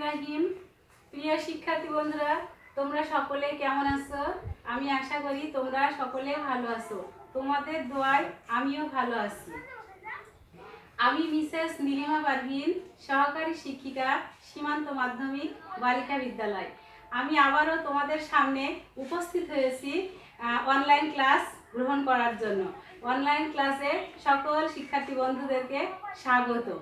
রহিম। প্রিয় শিক্ষার্থী বন্ধুরা, তোমরা সকলে কেমন আছো? আমি আশা করি তোমরা সকলে ভালো আছো। তোমাদের দোয়ায় আমিও ভালো আছি। আমি মিসেস নীলিমা পারভিন, সহকারী শিক্ষিকা, সীমান্ত মাধ্যমিক বালিকা বিদ্যালয়। আমি আবারও তোমাদের সামনে উপস্থিত হয়েছি অনলাইন ক্লাস গ্রহণ করার জন্য। অনলাইন ক্লাসে সকল শিক্ষার্থী বন্ধুদেরকে স্বাগতম।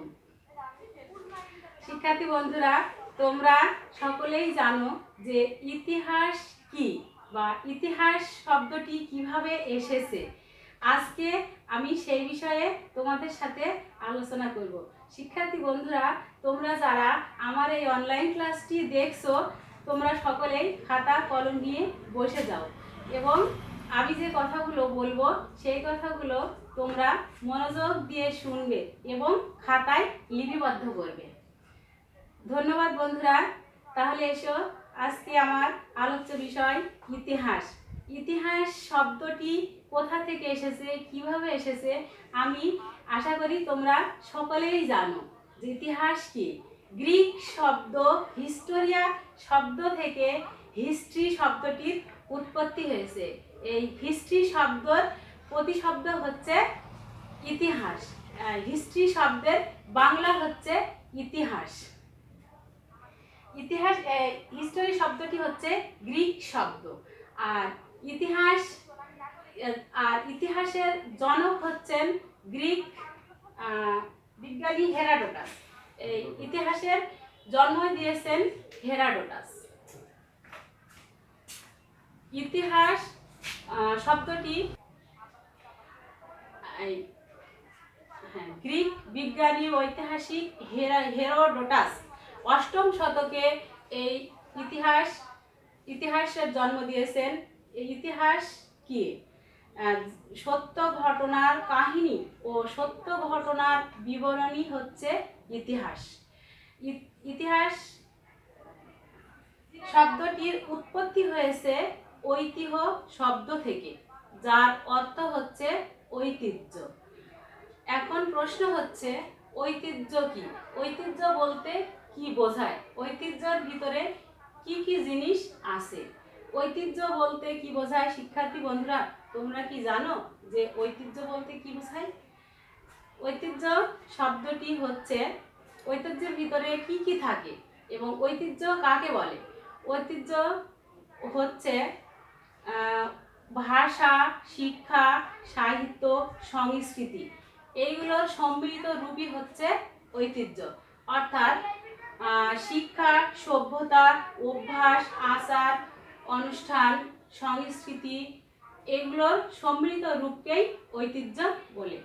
শিক্ষার্থী বন্ধুরা, তোমরা সকলেই জানো যে ইতিহাস কি বা ইতিহাস শব্দটি কিভাবে এসেছে। আজকে আমি সেই বিষয়ে তোমাদের সাথে আলোচনা করব। শিক্ষার্থী বন্ধুরা, তোমরা যারা আমার এই অনলাইন ক্লাসটি দেখছো, তোমরা সকলেই খাতা কলম নিয়ে বসে যাও এবং আমি যে কথাগুলো বলবো সেই কথাগুলো তোমরা মনোযোগ দিয়ে শুনবে এবং খাতায় লিপিবদ্ধ করবে। ধন্যবাদ বন্ধুরা। তাহলে এসো, আজকে আমার আলোচ্য বিষয় ইতিহাস। ইতিহাস শব্দটি কোথা থেকে এসেছে, কিভাবে এসেছে, আমি আশা করি তোমরা সকলেই জানো যে ইতিহাস কি। গ্রিক শব্দ হিস্টোরিয়া শব্দ থেকে হিস্ট্রি শব্দটির উৎপত্তি হয়েছে। এই হিস্ট্রি শব্দর প্রতিশব্দ হচ্ছে ইতিহাস। হিস্ট্রি শব্দের বাংলা হচ্ছে ইতিহাস। ইতিহাস হিস্টোরি শব্দটি হচ্ছে গ্রিক শব্দ। আর ইতিহাসের জনক হচ্ছেন গ্রিক বিজ্ঞানী হেরাডোটাস। এই ইতিহাসের জন্ম দিয়েছেন হেরাডোটাস। ইতিহাস শব্দটি গ্রিক বিজ্ঞানী ঐতিহাসিক হেরোডোটাস 8ম শতকে এই ইতিহাসের জন্ম দিয়েছেন। এই ইতিহাস কি? সত্য ঘটনার কাহিনী ও সত্য ঘটনার বিবরণী হচ্ছে ইতিহাস। ইতিহাস শব্দটির উৎপত্তি হয়েছে ঐতিহ্য শব্দ থেকে, যার অর্থ হচ্ছে ঐতিহ্য। এখন প্রশ্ন হচ্ছে, ঐতিহ্য কি? ঐতিহ্য বলতে কি বোঝায়? ঐতিহ্যের ভিতরে কি কি জিনিস আছে? ঐতিহ্য বলতে কি বোঝায়? শিক্ষার্থী বন্ধুরা, তোমরা কি জানো যে ঐতিহ্য বলতে কি বোঝায়? ঐতিহ্য শব্দটি হচ্ছে ঐতিহ্যের ভিতরে কি কি থাকে এবং ঐতিহ্য কাকে বলে? ঐতিহ্য হচ্ছে ভাষা, শিক্ষা, সাহিত্য, সংস্কৃতি, এইগুলোর সম্মিলিত রূপই হচ্ছে ঐতিহ্য। অর্থাৎ শিক্ষা, সভ্যতা, অভ্যাস, আচার অনুষ্ঠান, সংস্কৃতি, এগুলোর সম্মিলিত রূপকেই ঐতিহ্য বলে।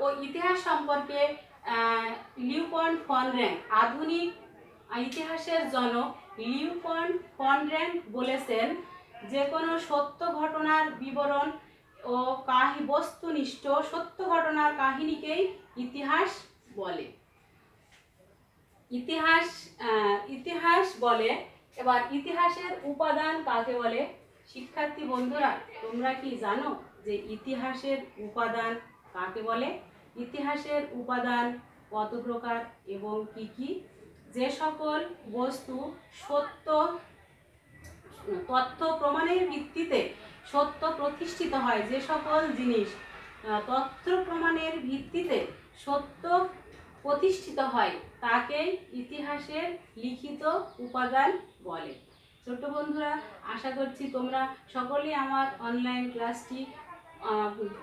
ও ইতিহাস সম্পর্কে লিওপল্ড ফন র্যাঙ্ক, আধুনিক ইতিহাসের জনক লিওপল্ড ফন র্যাঙ্ক বলেছেন, যে কোনো সত্য ঘটনার বিবরণ ও বস্তুনিষ্ঠ সত্য ঘটনার কাহিনীকেই ইতিহাস বলে। ইতিহাস বলে। এবার ইতিহাসের উপাদান কাকে বলে? শিক্ষার্থী বন্ধুরা, তোমরা কি জানো যে ইতিহাসের উপাদান কাকে বলে? ইতিহাসের উপাদান কত প্রকার এবং কি কি? যে সকল বস্তু তথ্য প্রমাণের ভিত্তিতে সত্য প্রতিষ্ঠিত হয়, যে সকল জিনিস তথ্য প্রমাণের ভিত্তিতে সত্য প্রতিষ্ঠিত হয়, তাকেই ইতিহাসের লিখিত উপাদান বলে। ছোট্ট বন্ধুরা, আশা করছি তোমরা সকলেই আমার অনলাইন ক্লাসটি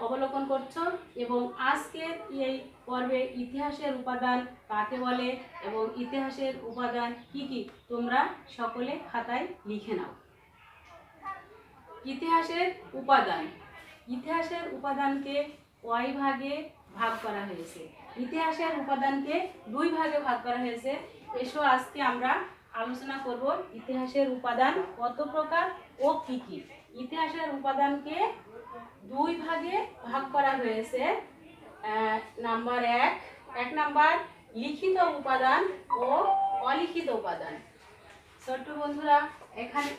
অবলোকন করছো এবং আজকের এই পর্বে ইতিহাসের উপাদান কাকে বলে এবং ইতিহাসের উপাদান কি কি, তোমরা সকলে খাতায় লিখে নাও। ইতিহাসের উপাদানকে কয় ভাগে ভাগ করা হয়েছে? ইতিহাসের উপাদানকে 2 ভাগে ভাগ করা হয়েছে। এসো, আজকে আমরা আলোচনা করব ইতিহাসের উপাদান কত প্রকার ও কি কি। ইতিহাসের উপাদানকে 2 ভাগে ভাগ করা হয়েছে। নাম্বার 1 নাম্বার লিখিত উপাদান ও অলিখিত উপাদান। ছোট্ট বন্ধুরা, এখানে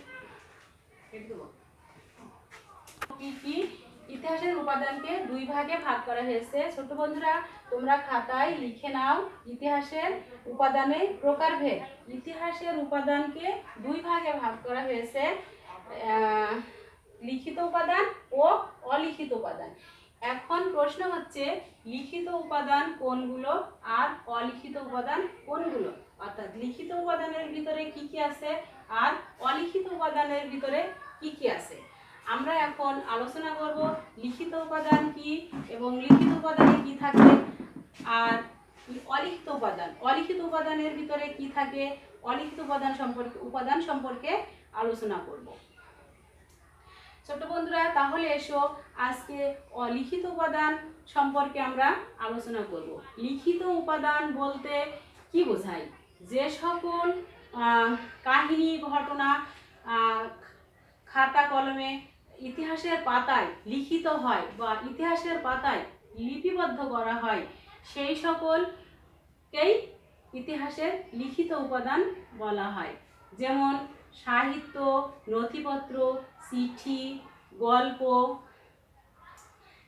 কি কি ইতিহাসের উপাদানকে 2 ভাগে ভাগ করা হয়েছে। ছোট বন্ধুরা, তোমরা খাতায় লিখে নাও ইতিহাসের উপাদানের প্রকারভেদ। ইতিহাসের উপাদানকে দুই ভাগে ভাগ করা হয়েছে, লিখিত উপাদান ও অলিখিত উপাদান। এখন প্রশ্ন হচ্ছে লিখিত উপাদান কোনগুলো আর অলিখিত উপাদান কোনগুলো, অর্থাৎ লিখিত উপাদানের ভিতরে কি কি আছে আর অলিখিত উপাদানের ভিতরে কি কি আছে। আমরা এখন আলোচনা করব লিখিত উপাদান কি এবং লিখিত উপাদানে কি থাকে আর অলিখিত উপাদান, অলিখিত উপাদানের ভিতরে কি থাকে, অলিখিত উপাদান সম্পর্কে আলোচনা করব। ছোট বন্ধুরা, তাহলে এসো আজকে অলিখিত উপাদান সম্পর্কে আমরা আলোচনা করব। লিখিত উপাদান বলতে কি বোঝায়? যে সকল কাহিনী ঘটনা খাতা কলমে ইতিহাসের পাতায় লিখিত হয় বা ইতিহাসের পাতায় লিপিবদ্ধ করা হয়, সেই সকলকেই ইতিহাসের লিখিত উপাদান বলা হয়। যেমন সাহিত্য, নথিপত্র, চিঠি, গল্প,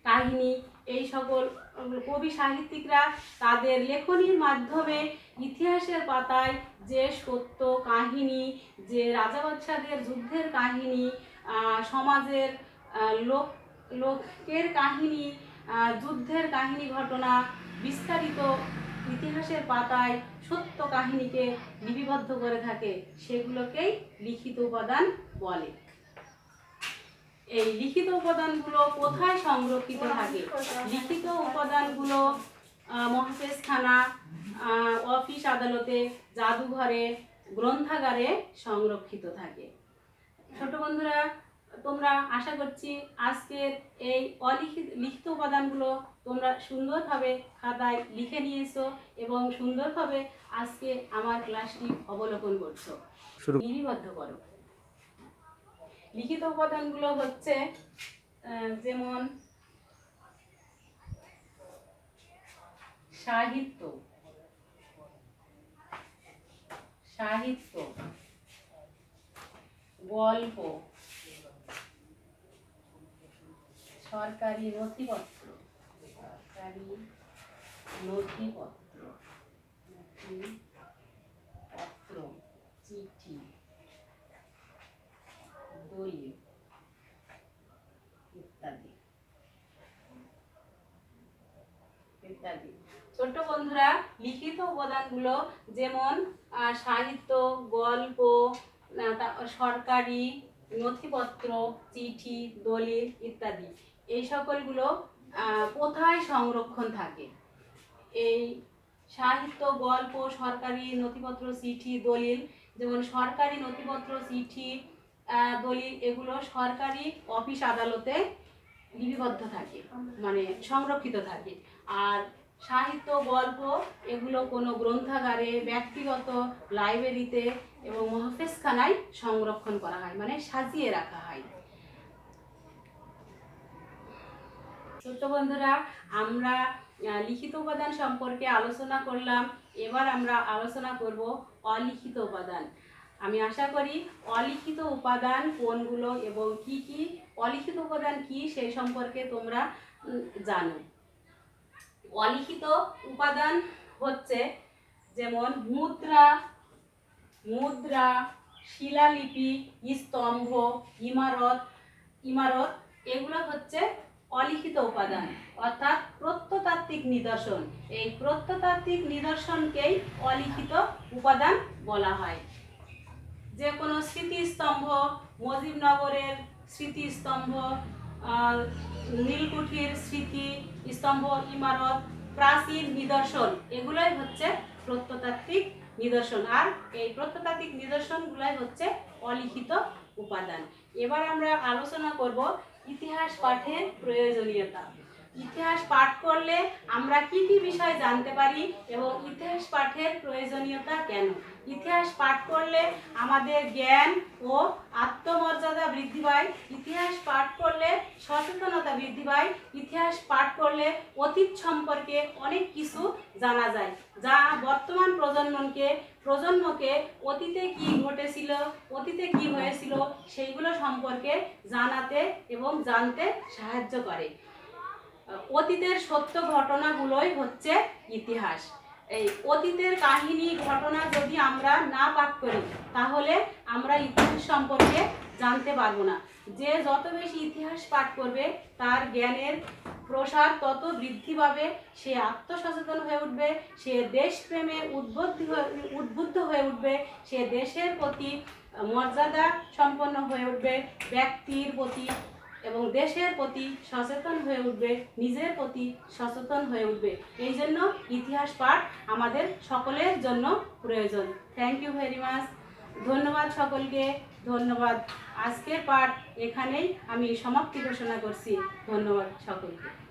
কাহিনী, এই সকল কবি সাহিত্যিকরা তাদের লেখনীর মাধ্যমে ইতিহাসের পাতায় যে সত্য কাহিনী, যে রাজা বাদশাদের যুদ্ধের কাহিনী, সমাজের লোকের কাহিনী, যুদ্ধের কাহিনী ঘটনা বিস্তারিত ইতিহাসের পাতায় সত্য কাহিনীকে লিপিবদ্ধ করে থাকে, সেগুলোকেই লিখিত উপাদান বলে। এই লিখিত উপাদানগুলো কোথায় সংরক্ষিত থাকে? লিখিত উপাদানগুলো মহাফেজখানা, অফিস আদালতে, জাদুঘরে, গ্রন্থাগারে সংরক্ষিত থাকে। ছোট বন্ধুরা, তোমরা আশা করছি আজকের এই লিখিত উপাদানগুলো তোমরা সুন্দরভাবে খাতায় লিখে নিয়েছো এবং সুন্দরভাবে আজকে আমার ক্লাসটি অবলোকন করছো। লিপিবদ্ধ করো। লিখিত উপাদানগুলো হচ্ছে যেমন সাহিত্য, গল্প, সরকারি নথিপত্র, চিঠি, দলিল ইত্যাদি। ছোট্ট বন্ধুরা, লিখিত উপাদানগুলো যেমন সাহিত্য, গল্প, সরকারি নথিপত্র, চিঠি, দলিল ইত্যাদি, এই সকলগুলো কোথায় সংরক্ষণ থাকে? এই সাহিত্য, গল্প, সরকারি নথিপত্র, চিঠি, দলিল, যেমন সরকারি নথিপত্র, চিঠি, দলিল, এগুলো সরকারি অফিস আদালতে লিপিবদ্ধ থাকে, মানে সংরক্ষিত থাকে। আর সাহিত্য, গল্প, এগুলো কোনো গ্রন্থাগারে, ব্যক্তিগত লাইব্রেরিতে এবং মহাফেজখানায় সংরক্ষণ করা হয়, মানে সাজিয়ে রাখা হয়। ছোট্ট বন্ধুরা, আমরা লিখিত উপাদান সম্পর্কে আলোচনা করলাম। এবার আমরা আলোচনা করব অলিখিত উপাদান। আমি আশা করি অলিখিত উপাদান কোনগুলো এবং কি কি, অলিখিত উপাদান কি সেই সম্পর্কে তোমরা জানো। অলিখিত উপাদান হচ্ছে যেমন মুদ্রা, শিলালিপি, স্তম্ভ, ইমারত, এগুলো হচ্ছে অলিখিত উপাদান, অর্থাৎ প্রত্নতাত্ত্বিক নিদর্শন। এই প্রত্নতাত্ত্বিক নিদর্শনকেই অলিখিত উপাদান বলা হয়। যে কোনো স্মৃতিস্তম্ভ, মুজিবনগরের স্মৃতিস্তম্ভ, নীলকুঠির স্মৃতিস্তম্ভ, ইমারত, প্রাচীন নিদর্শন, এগুলোই হচ্ছে প্রত্নতাত্ত্বিক নিদর্শন। আর এই প্রত্নতাত্ত্বিক নিদর্শনগুলোই হচ্ছে অলিখিত উপাদান। এবার আমরা আলোচনা করব ইতিহাস পাঠের প্রয়োজনীয়তা। ইতিহাস পাঠ করলে আমরা কি কি বিষয় জানতে পারি এবং ইতিহাস পাঠের প্রয়োজনীয়তা কেন? ইতিহাস পাঠ করলে আমাদের জ্ঞান ও আত্মমর্যাদা বৃদ্ধি পায়। ইতিহাস পাঠ করলে সচেতনতা বৃদ্ধি পায়। ইতিহাস পাঠ করলে অতীত সম্পর্কে অনেক কিছু জানা যায়, যা বর্তমান প্রজন্মকে অতীতে কি ঘটেছিল, অতীতে কি হয়েছিল সেইগুলো সম্পর্কে জানাতে এবং জানতে সাহায্য করে। অতীতের সত্য ঘটনাগুলোই হচ্ছে ইতিহাস। এই অতীতের কাহিনী ঘটনা যদি আমরা না পাঠ করি তাহলে আমরা ইতিহাস সম্পর্কে জানতে পারবো না। যে যত বেশি ইতিহাস পাঠ করবে তার জ্ঞানের প্রসার তত বৃদ্ধি পাবে, সে আত্মসচেতন হয়ে উঠবে, সে দেশপ্রেমে উদ্বুদ্ধ হয়ে উঠবে, সে দেশের প্রতি মর্যাদা সম্পন্ন হয়ে উঠবে, ব্যক্তির প্রতি এবং দেশের প্রতি সচেতন হয়ে উঠবে, নিজের প্রতি সচেতন হয়ে উঠবে। এই জন্য ইতিহাস পাঠ আমাদের সকলের জন্য প্রয়োজন। Thank you very much. ধন্যবাদ সকলকে, ধন্যবাদ। আজকের পাঠ এখানেই আমি সমাপ্তি ঘোষণা করছি। ধন্যবাদ সকলকে।